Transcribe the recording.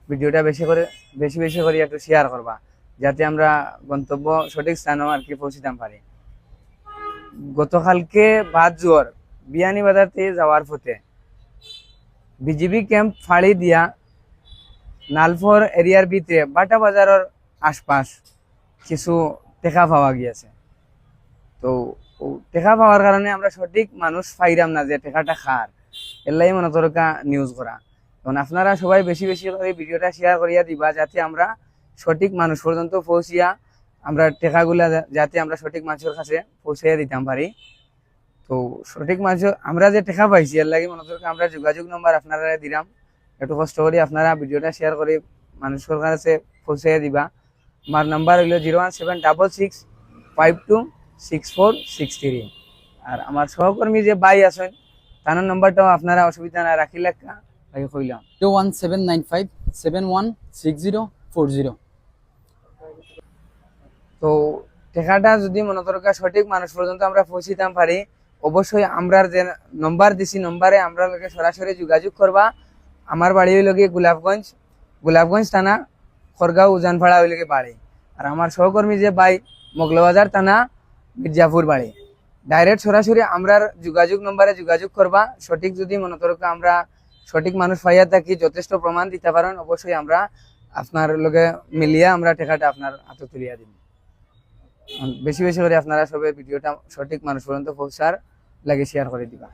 ভিডিওটা বেশি বেশি করে একটু শেয়ার করবা, যাতে আমরা গন্তব্য সঠিক স্থানেও আর কি পৌঁছিতাম পারি। গতকালকে বাদ জোর বিয়ানীবাজারতে যাওয়ার পথে বিজিবি ক্যাম্প ফাড়ি দিয়া নালফর এরিয়ার ভিতরে বাটা বাজারের আশপাশ কিছু টেকা পাওয়া গিয়েছে। তো টেকা পাওয়ার কারণে আমরা সঠিক মানুষ পাইরাম না যে টেকাটা খার, এলাই মনে তরকা নিউজ করা। তখন আপনারা সবাই বেশি বেশি করে ভিডিওটা শেয়ার করিয়া দিবা, যাতে আমরা সঠিক মানুষ পর্যন্ত পৌঁছিয়া আমরা টেকাগুলা যাতে আমরা সঠিক মানুষের কাছে পৌঁছাইয়া দিতাম পারি। তো সঠিক মানুষ আমরা যে টেকা পাইছি এর লাগে মনে তরকা আমরা যোগাযোগ নম্বর আপনারা দিলাম, একটু কষ্ট করে আপনারা ভিডিওটা শেয়ার করে মানুষের কাছে পৌঁছাইয়া দিবা। আমার নাম্বার হইল 01766526463। আর আমার সহকর্মী যে ভাই আছেন তার নাম্বারটাও আপনারা অসুবিধা না রাখি লেখা কইলাম 01795716040। তো টেকাটা যদি মনে তরকা সঠিক মানুষ পর্যন্ত আমরা পৌঁছিতাম পারি, অবশ্যই আমরা যে নম্বর দিছি নম্বরে আমরা লোকে সরাসরি যোগাযোগ করবা। আমার বাড়ি হইল গিয়ে গোলাপগঞ্জ থানা খড়গাঁও উজানপাড়া হইল গিয়ে বাড়ি। আর আমার সহকর্মী যে ভাই মোগলবাজার থানা মির্জাপুর বাড়ি। ডাইরেক্ট সরাসরি আমরা যোগাযোগ নম্বরে যোগাযোগ করবা। সঠিক যদি মনে তরকা আমরা সঠিক মানুষ পাইয়া থাকি, যথেষ্ট প্রমাণ দিতে পারেন, অবশ্যই আমরা আপনার লগে মিলিয়া আমরা টাকাটা আপনার হাতে তুলিয়া দিব। বেশি বেশি করে আপনারা সবাই ভিডিওটা সঠিক মানুষ পর্যন্ত পৌঁছার লাগে শেয়ার করে দিবা।